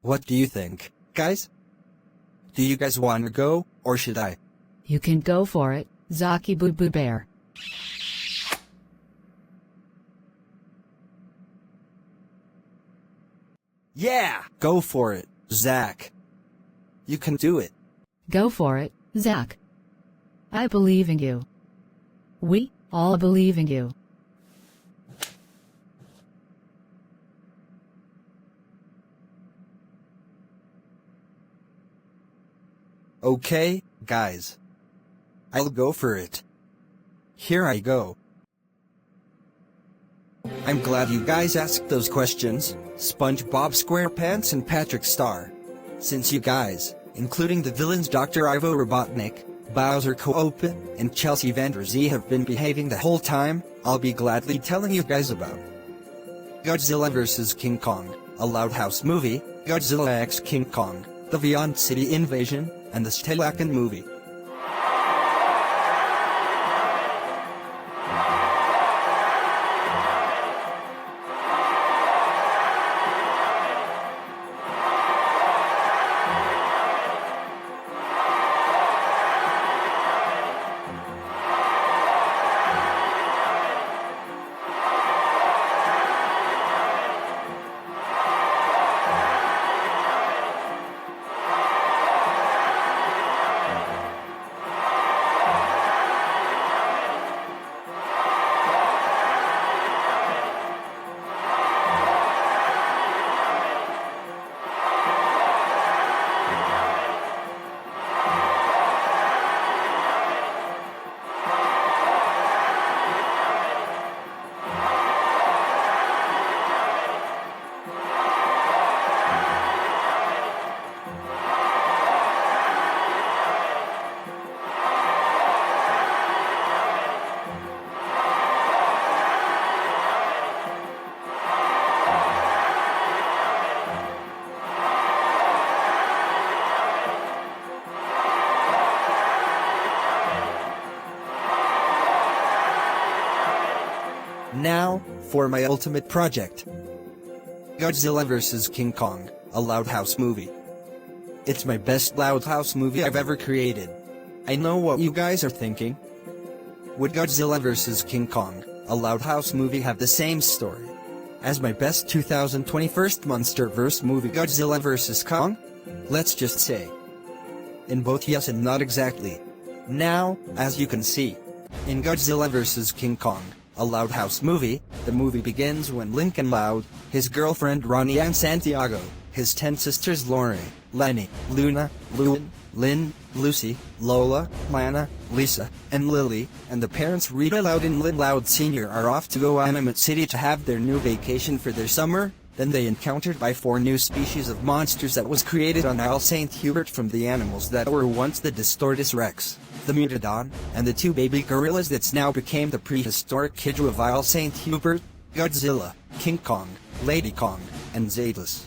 What do you think, guys? Do you guys want to go, or should I? You can go for it, Zaki Boo Boo Bear. Yeah! Go for it, Zach. You can do it. Go for it, Zach. I believe in you. We all believe in you. Okay, guys. I'll go for it. Here I go. I'm glad you guys asked those questions, SpongeBob SquarePants and Patrick Star. Since you guys, including the villains Dr. Ivo Robotnik, Bowser Coopin, and Chelsea Vanderzee have been behaving the whole time, I'll be gladly telling you guys about Godzilla vs. King Kong, a Loud House movie, Godzilla x King Kong, the Beyond City Invasion, and the Stelaken movie. Now, for my ultimate project. Godzilla vs. King Kong, a Loud House movie. It's my best Loud House movie I've ever created. I know what you guys are thinking. Would Godzilla vs. King Kong, a Loud House movie have the same story as my best 2021 Monsterverse movie Godzilla vs. Kong? Let's just say in both yes and not exactly. Now, as you can see, in Godzilla vs. King Kong, a Loud House movie, the movie begins when Lincoln Loud, his girlfriend Ronnie and Santiago, his 10 sisters Lori, Lenny, Luna, Lewin, Lynn, Lucy, Lola, Lana, Lisa, and Lily, and the parents Rita Loud and Lynn Loud Sr. are off to go Animate City to have their new vacation for their summer. Then they encountered by 4 new species of monsters that was created on Isle St. Hubert from the animals that were once the Distortus Rex, the Mutodon, and the 2 baby gorillas that's now became the prehistoric Hydra of Isle St. Hubert, Godzilla, King Kong, Lady Kong, and Zetus.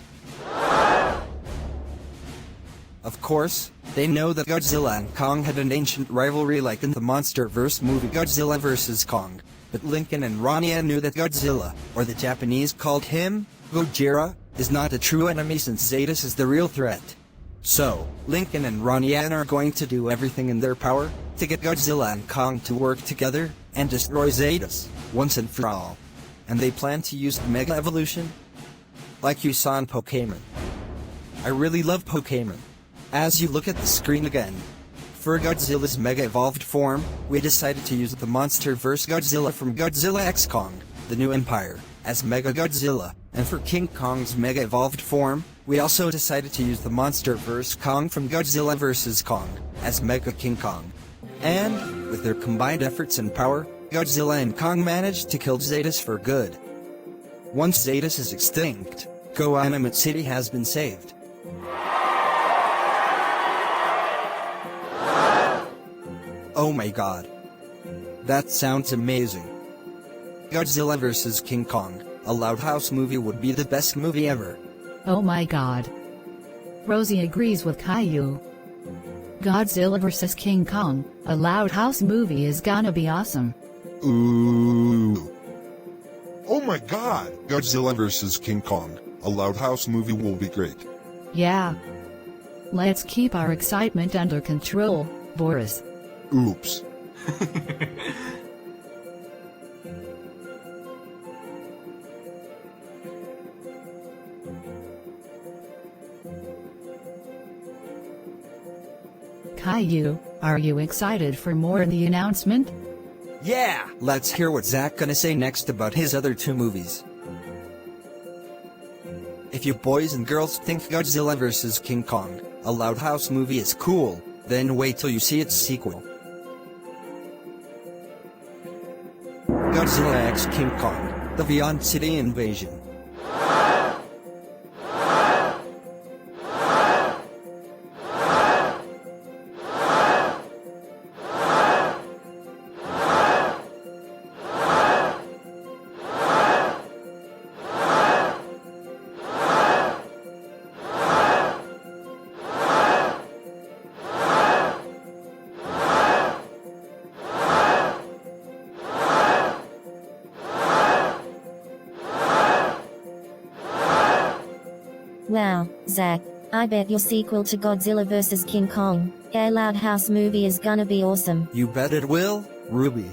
Of course, they know that Godzilla and Kong had an ancient rivalry like in the Monsterverse movie Godzilla vs. Kong, but Lincoln and Ronnie knew that Godzilla, or the Japanese called him Gojira, is not a true enemy since Zetus is the real threat. So, Lincoln and Ronnie are going to do everything in their power to get Godzilla and Kong to work together and destroy Zetus once and for all. And they plan to use Mega Evolution, like you saw in Pokémon. I really love Pokémon. As you look at the screen again, for Godzilla's Mega Evolved form, we decided to use the Monsterverse Godzilla from Godzilla x Kong, the New Empire, as Mega Godzilla, and for King Kong's Mega Evolved form, we also decided to use the Monsterverse Kong from Godzilla vs. Kong, as Mega King Kong. And, with their combined efforts and power, Godzilla and Kong managed to kill Zetus for good. Once Zetus is extinct, Go Animate City has been saved. Oh my god. That sounds amazing. Godzilla vs. King Kong, a Loud House movie would be the best movie ever. Oh my god. Rosie agrees with Caillou. Godzilla vs. King Kong, a Loud House movie is gonna be awesome. Ooh. Oh my god! Godzilla vs. King Kong, a Loud House movie will be great. Yeah. Let's keep our excitement under control, Boris. Oops. Caillou, are you excited for more in the announcement? Yeah! Let's hear what Zach gonna say next about his other two movies. If you boys and girls think Godzilla vs. King Kong, a Loud House movie is cool, then wait till you see its sequel. Godzilla x King Kong, the Beyond City Invasion. Wow, Zach, I bet your sequel to Godzilla vs. King Kong, a Loud House movie is gonna be awesome. You bet it will, Ruby.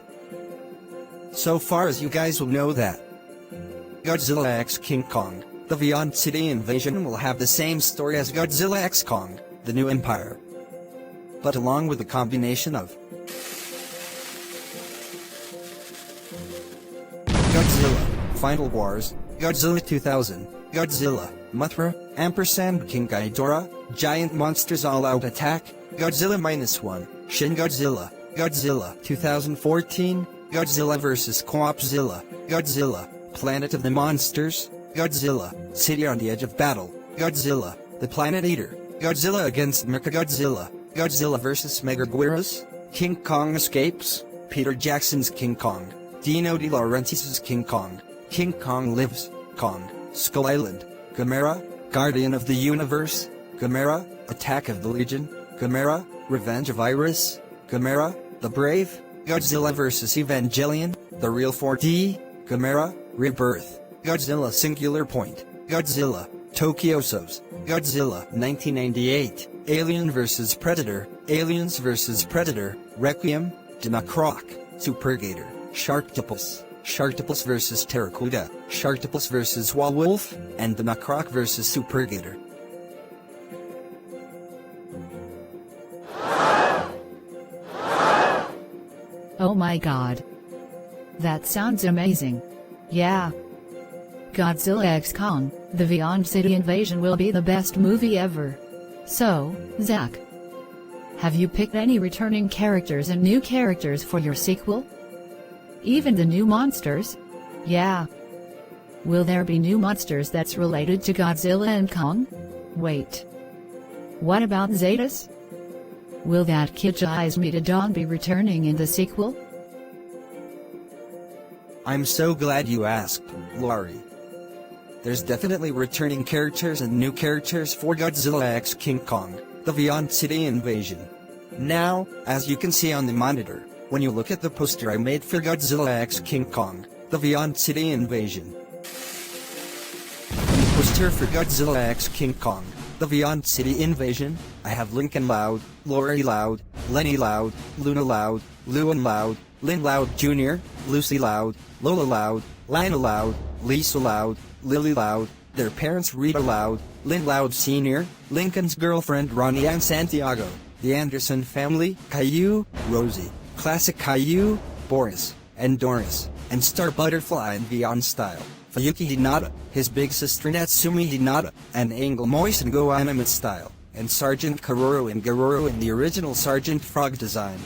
So far as you guys will know that Godzilla x King Kong, the Beyond City Invasion will have the same story as Godzilla x Kong, the New Empire. But along with a combination of Godzilla, Final Wars, Godzilla 2000, Godzilla, Mothra, & King Ghidorah, Giant Monsters All Out Attack, Godzilla -1, Shin Godzilla, Godzilla 2014, Godzilla vs. Coopzilla, Godzilla, Planet of the Monsters, Godzilla, City on the Edge of Battle, Godzilla, the Planet Eater, Godzilla against Mechagodzilla, Godzilla vs. Megaguirus, King Kong Escapes, Peter Jackson's King Kong, Dino De Laurentiis's King Kong Lives, Kong, Skull Island, Gamera, Guardian of the Universe, Gamera, Attack of the Legion, Gamera, Revenge of Iris, Gamera, The Brave, Godzilla vs. Evangelion, The Real 4D, Gamera, Rebirth, Godzilla Singular Point, Godzilla, Tokyo-Sos, Godzilla 1998, Alien vs. Predator, Aliens vs. Predator, Requiem, Dinocroc, Supergator, Sharktopus vs. Terracuda, Sharktopus vs. Walwolf, and Dinocroc vs. Supergator. Oh my god. That sounds amazing. Yeah. Godzilla x Kong, the Beyond City Invasion will be the best movie ever. So, Zach, have you picked any returning characters and new characters for your sequel? Even the new monsters? Yeah. Will there be new monsters that's related to Godzilla and Kong? Wait. What about Zetas? Will that Kid-Eyes Megalodon be returning in the sequel? I'm so glad you asked, Laurie. There's definitely returning characters and new characters for Godzilla x King Kong, the Beyond City Invasion. Now, as you can see on the monitor, when you look at the poster I made for Godzilla x King Kong, the Beyond City Invasion. In the poster for Godzilla x King Kong, the Beyond City Invasion, I have Lincoln Loud, Laurie Loud, Lenny Loud, Luna Loud, Luan Loud, Lynn Loud Jr., Lucy Loud, Lola Loud, Lina Loud, Lisa Loud, Lily Loud, their parents Rita Loud, Lynn Loud Sr., Lincoln's girlfriend Ronnie and Santiago, the Anderson family, Caillou, Rosie, Classic Caillou, Boris, and Doris, and Star Butterfly in Beyond Style, Fuyuki Hinata, his big sister Natsumi Hinata, and Angel Moise and Go Animate Style, and Sergeant Karoro and Garoro in the original Sergeant Frog design.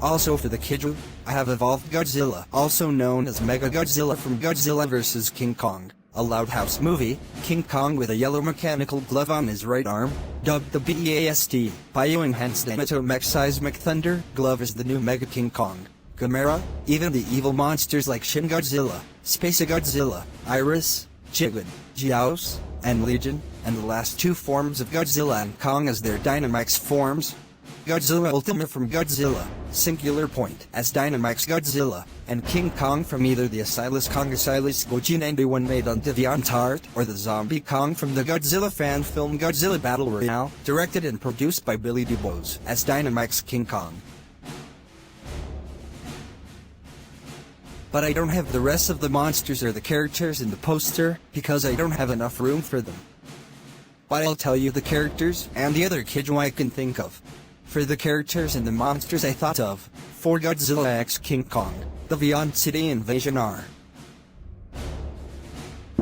Also for the Kidru, I have evolved Godzilla, also known as Mega Godzilla from Godzilla vs. King Kong, a Loud House movie, King Kong with a yellow mechanical glove on his right arm, dubbed the BEAST, Bio-Enhanced Anatomech Seismic Thunder glove is the new Mega King Kong, Gamera, even the evil monsters like Shin Godzilla, Space Godzilla, Iris, Jigen, Jiaos, and Legion, and the last two forms of Godzilla and Kong as their Dynamax forms. Godzilla Ultimate from Godzilla, Singular Point as Dynamax Godzilla, and King Kong from either the Asylus Kong Asylus Goji 91 made on DeviantArt or the Zombie Kong from the Godzilla fan film Godzilla Battle Royale, directed and produced by Billy DuBose as Dynamax King Kong. But I don't have the rest of the monsters or the characters in the poster, because I don't have enough room for them. But I'll tell you the characters and the other Kidjo I can think of. For the characters and the monsters I thought of, for Godzilla x King Kong, the Beyond City Invasion are.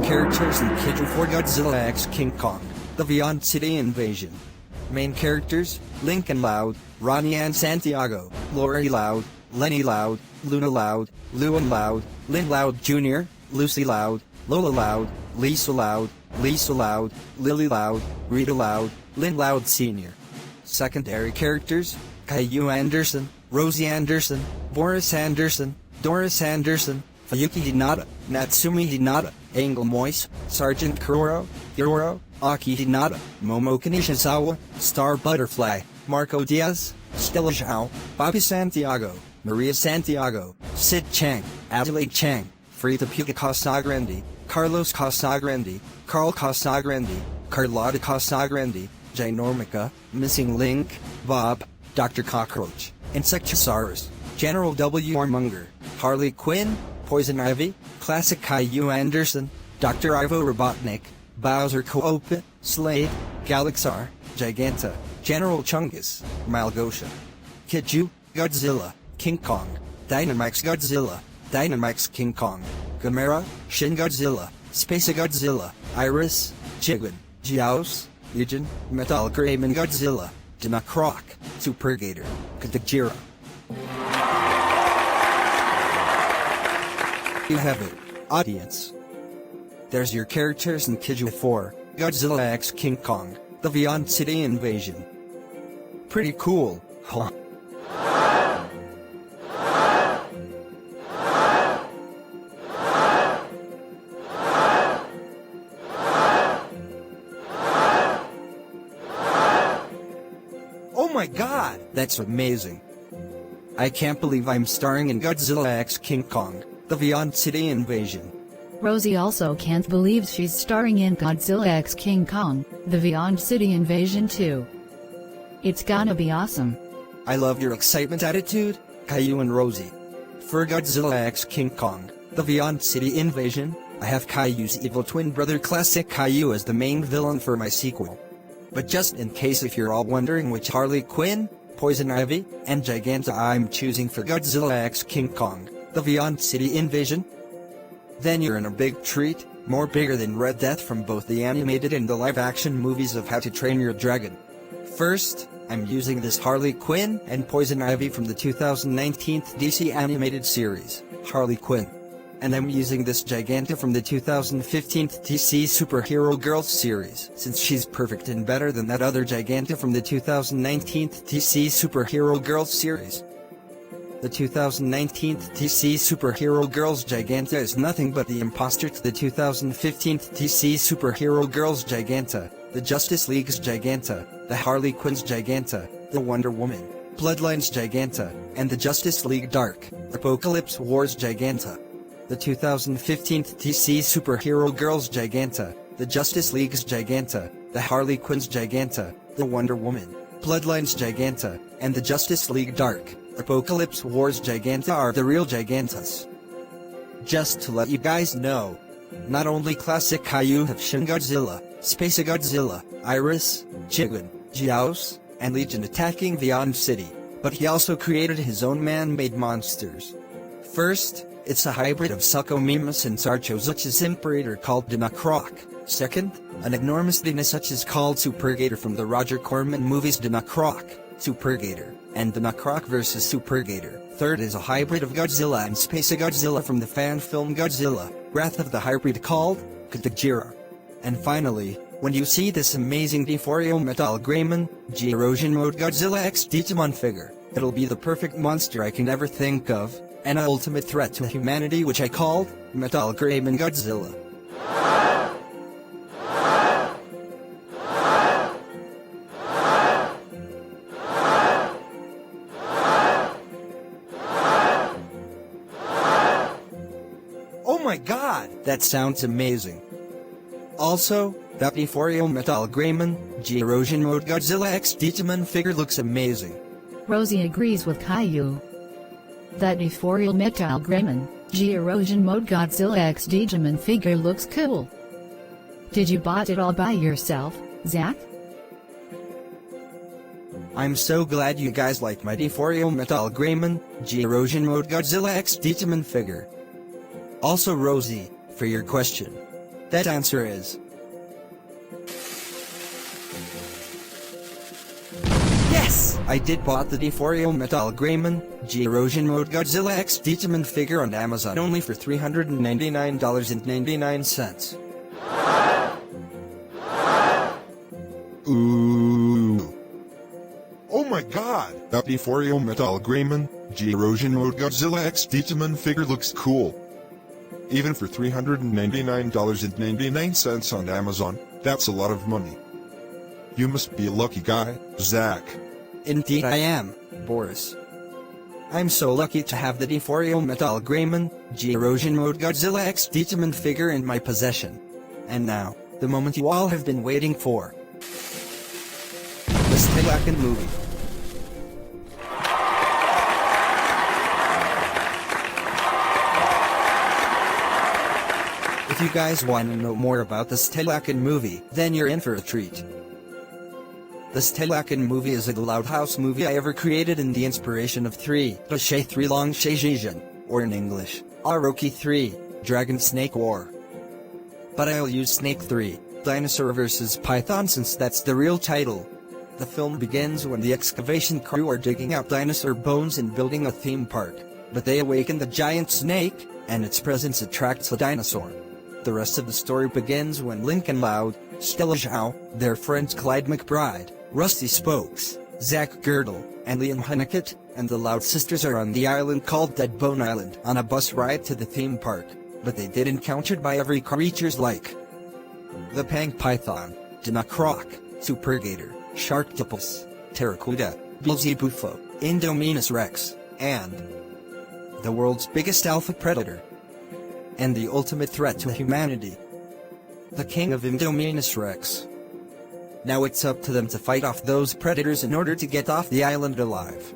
Characters and Kidjo for Godzilla x King Kong, the Beyond City Invasion. Main characters, Lincoln Loud, Ronnie Ann Santiago, Lori Loud, Lenny Loud, Luna Loud, Luan Loud, Lynn Loud Jr., Lucy Loud, Lola Loud, Lisa Loud, Lily Loud, Rita Loud, Lynn Loud Sr. Secondary characters, Caillou Anderson, Rosie Anderson, Boris Anderson, Doris Anderson, Fuyuki Hinata, Natsumi Hinata, Angel Moise, Sergeant Kuroro, Hiroro, Aki Hinata, Momo Kanishizawa, Star Butterfly, Marco Diaz, Stella Zhao, Bobby Santiago, Maria Santiago, Sid Chang, Adelaide Chang, Frida Puka Casagrande, Carlos Casagrande, Carl Casagrande, Carlotta Casagrande, Ginormica, Missing Link, Bob, Dr. Cockroach, Insectosaurus, General W. Warmonger, Harley Quinn, Poison Ivy, Classic Caillou Anderson, Dr. Ivo Robotnik, Bowser Coopit, Slade, Galaxar, Giganta, General Chungus, Malgosha, Kidju, Godzilla, King Kong, Dynamax Godzilla, Dynamax King Kong, Gamera, Shin Godzilla, Space Godzilla, Iris, Jigen, Jiaos, Legion, Metal-Kramen Godzilla, Dinacroc, Supergator, Katajira. You have it, audience. There's your characters in Kidjo 4, Godzilla x King Kong, the Beyond City Invasion. Pretty cool, huh? Oh my god, that's amazing. I can't believe I'm starring in Godzilla x King Kong, the Beyond City Invasion. Rosie also can't believe she's starring in Godzilla x King Kong, the Beyond City Invasion 2. It's gonna be awesome. I love your excitement attitude, Caillou and Rosie. For Godzilla x King Kong, the Beyond City Invasion, I have Caillou's evil twin brother Classic Caillou as the main villain for my sequel. But just in case if you're all wondering which Harley Quinn, Poison Ivy, and Giganta I'm choosing for Godzilla x King Kong, the Beyond City Invasion, then you're in a big treat, more bigger than Red Death from both the animated and the live-action movies of How to Train Your Dragon. First, I'm using this Harley Quinn and Poison Ivy from the 2019 DC animated series, Harley Quinn. And I'm using this Giganta from the 2015 DC Superhero Girls series, since she's perfect and better than that other Giganta from the 2019 DC Superhero Girls series. The 2019 DC Superhero Girls Giganta is nothing but the imposter to the 2015 DC Superhero Girls Giganta, the Justice League's Giganta, the Harley Quinn's Giganta, the Wonder Woman, Bloodline's Giganta, and the Justice League Dark Apocalypse Wars Giganta. The 2015 DC Superhero Girls Giganta, the Justice League's Giganta, the Harley Quinn's Giganta, the Wonder Woman, Bloodline's Giganta, and the Justice League Dark Apocalypse Wars Giganta are the real Gigantas. Just to let you guys know, not only Classic Caillou have Shin Godzilla, Space Godzilla, Iris, Jigen, Jiaos, and Legion attacking Beyond City, but he also created his own man-made monsters. First, it's a hybrid of Suchomimus and Sarchosuch's Imperator called Dinacroc. Second, an enormous Dinasuchus called Supergator from the Roger Corman movies Dinacroc, Supergator, and Dinacroc vs. Supergator. Third is a hybrid of Godzilla and Space Godzilla from the fan film Godzilla, Wrath of the Hybrid called Katajira. And finally, when you see this amazing Deforio Metal-Kramen, G-Erosion Mode Godzilla X Digimon figure, it'll be the perfect monster I can ever think of, an ultimate threat to humanity which I called Metal-Kramen Godzilla. my god, that sounds amazing. Also, that Euphoria Metal-Greymon G-Erosion Mode Godzilla X Digimon figure looks amazing. Rosie agrees with Caillou. That Euphoria Metal-Greymon G-Erosion Mode Godzilla X Digimon figure looks cool. Did you bought it all by yourself, Zach? I'm so glad you guys like my Euphoria Metal-Greymon G-Erosion Mode Godzilla X Digimon figure. Also Rosie, for your question. That answer is yes! I did bought the Euphoria Metal-Greymon G-Erosion Mode Godzilla X Digimon figure on Amazon only for $399.99. Ooh. Oh my god, that Euphoria Metal-Greymon G-Erosion Mode Godzilla X Digimon figure looks cool. Even for $399.99 on Amazon, that's a lot of money. You must be a lucky guy, Zach. Indeed I am, Boris. I'm so lucky to have the Euphoria Metal-Greymon G-Erosion Mode Godzilla X Digimon figure in my possession. And now, the moment you all have been waiting for. The Stellakin movie. If you guys want to know more about the Stellakin movie, then you're in for a treat. The Stellakin movie is a loud house movie I ever created in the inspiration of 3 Long Shijin, or in English, Aroki 3, Dragon Snake War. But I'll use Snake 3, Dinosaur vs. Python since that's the real title. The film begins when the excavation crew are digging out dinosaur bones and building a theme park, but they awaken the giant snake, and its presence attracts the dinosaur. The rest of the story begins when Lincoln Loud, Stella Zhao, their friends Clyde McBride, Rusty Spokes, Zach Girdle, and Liam Hunnicutt, and the Loud sisters are on the island called Dead Bone Island on a bus ride to the theme park, but they get encountered by every creatures like the Pang Python, Dinocroc, Supergator, Sharktopus, Terracuda, Beelzebufo, Indominus Rex, and the world's biggest alpha predator, and the ultimate threat to humanity, the king of Indominus Rex. Now it's up to them to fight off those predators in order to get off the island alive.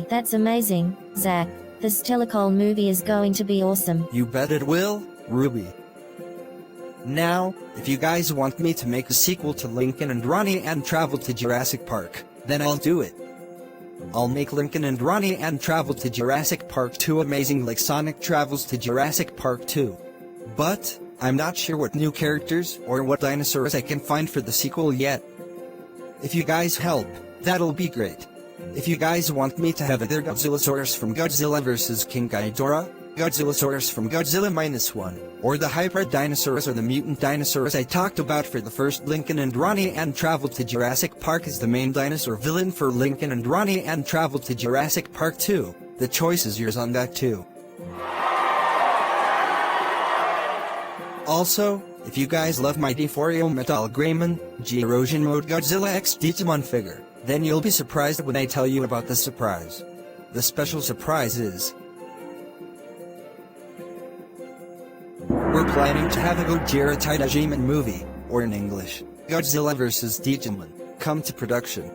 That's amazing, Zach. The Stellakin movie is going to be awesome. You bet it will, Ruby. Now, if you guys want me to make a sequel to Lincoln and Ronnie and Travel to Jurassic Park, then I'll do it. I'll make Lincoln and Ronnie and Travel to Jurassic Park 2 amazing like Sonic Travels to Jurassic Park 2. But, I'm not sure what new characters or what dinosaurs I can find for the sequel yet. If you guys help, that'll be great. If you guys want me to have either Godzillasaurus from Godzilla vs. King Ghidorah, Godzillasaurus from Godzilla -1, or the hybrid dinosaurs or the mutant dinosaurs I talked about for the first Lincoln and Ronnie and Travel to Jurassic Park as the main dinosaur villain for Lincoln and Ronnie and Travel to Jurassic Park 2, the choice is yours on that too. Also, if you guys love my Euphoria Metal-Greymon G-Erosion Mode Godzilla X Digimon figure, then you'll be surprised when I tell you about the surprise. The special surprise is we're planning to have a Gojira Taijimon movie, or in English, Godzilla vs. Digimon, come to production.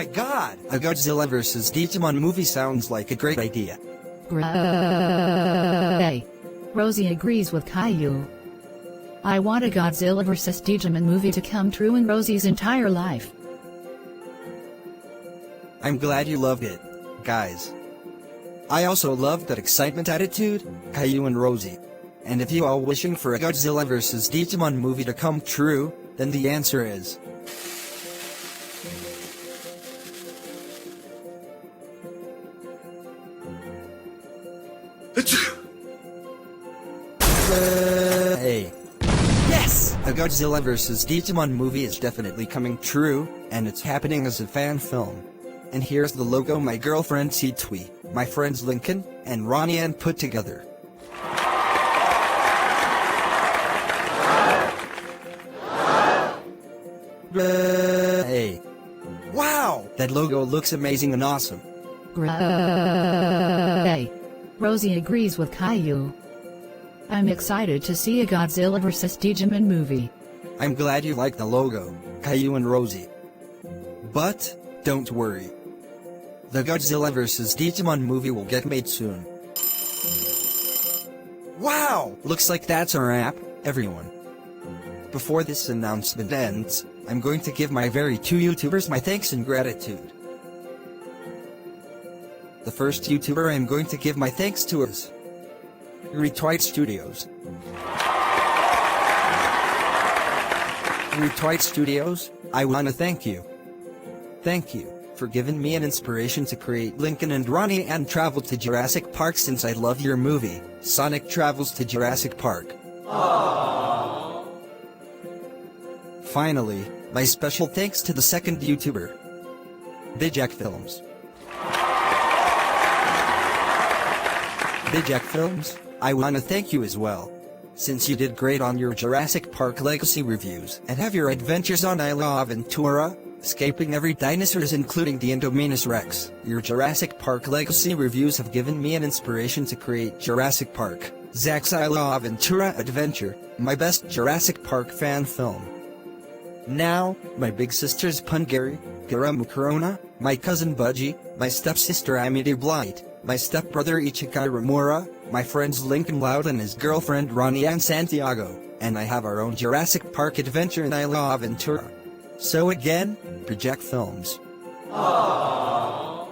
my god! A Godzilla vs. Digimon movie sounds like a great idea. Great. Rosie agrees with Caillou. I want a Godzilla vs. Digimon movie to come true in Rosie's entire life. I'm glad you loved it, guys. I also loved that excitement attitude, Caillou and Rosie. And if you all wishing for a Godzilla vs. Digimon movie to come true, then the answer is... Hey. Yes! A Godzilla vs. Digimon movie is definitely coming true, and it's happening as a fan film. And here's the logo my girlfriend Sitwi, my friends Lincoln, and Ronnie Ann put together. Hey. Wow! That logo looks amazing and awesome. Great. Rosie agrees with Caillou. I'm excited to see a Godzilla vs. Digimon movie. I'm glad you like the logo, Caillou and Rosie. But, don't worry. The Godzilla vs. Digimon movie will get made soon. Wow! Looks like that's a wrap, everyone. Before this announcement ends, I'm going to give my very two YouTubers my thanks and gratitude. The first YouTuber I'm going to give my thanks to is Retweet Studios. Retweet Studios, I wanna thank you. Thank you for giving me an inspiration to create Lincoln and Ronnie and travel to Jurassic Park since I love your movie, Sonic Travels to Jurassic Park. Aww. Finally, my special thanks to the second YouTuber, Bijak Films. Bijak Films, I wanna thank you as well. Since you did great on your Jurassic Park Legacy reviews and have your adventures on Isla Aventura, escaping every dinosaurs including the Indominus Rex, your Jurassic Park Legacy reviews have given me an inspiration to create Jurassic Park, Zach's Isla Aventura Adventure, my best Jurassic Park fan film. Now, my big sisters Pungary, Garamu Corona, my cousin Budgie, my stepsister Amity Blight, my stepbrother Ichikai Ramura, my friends Lincoln Loud and his girlfriend Ronnie Ann Santiago, and I have our own Jurassic Park adventure in Isla Aventura. So again, Project Films. Aww.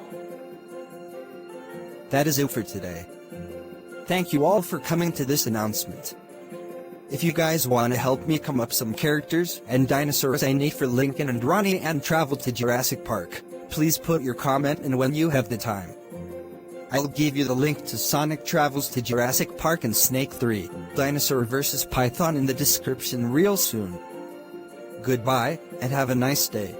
That is it for today. Thank you all for coming to this announcement. If you guys want to help me come up some characters and dinosaurs I need for Lincoln and Ronnie and travel to Jurassic Park, please put your comment in when you have the time. I'll give you the link to Sonic Travels to Jurassic Park and Snake 3, Dinosaur vs. Python in the description real soon. Goodbye, and have a nice day.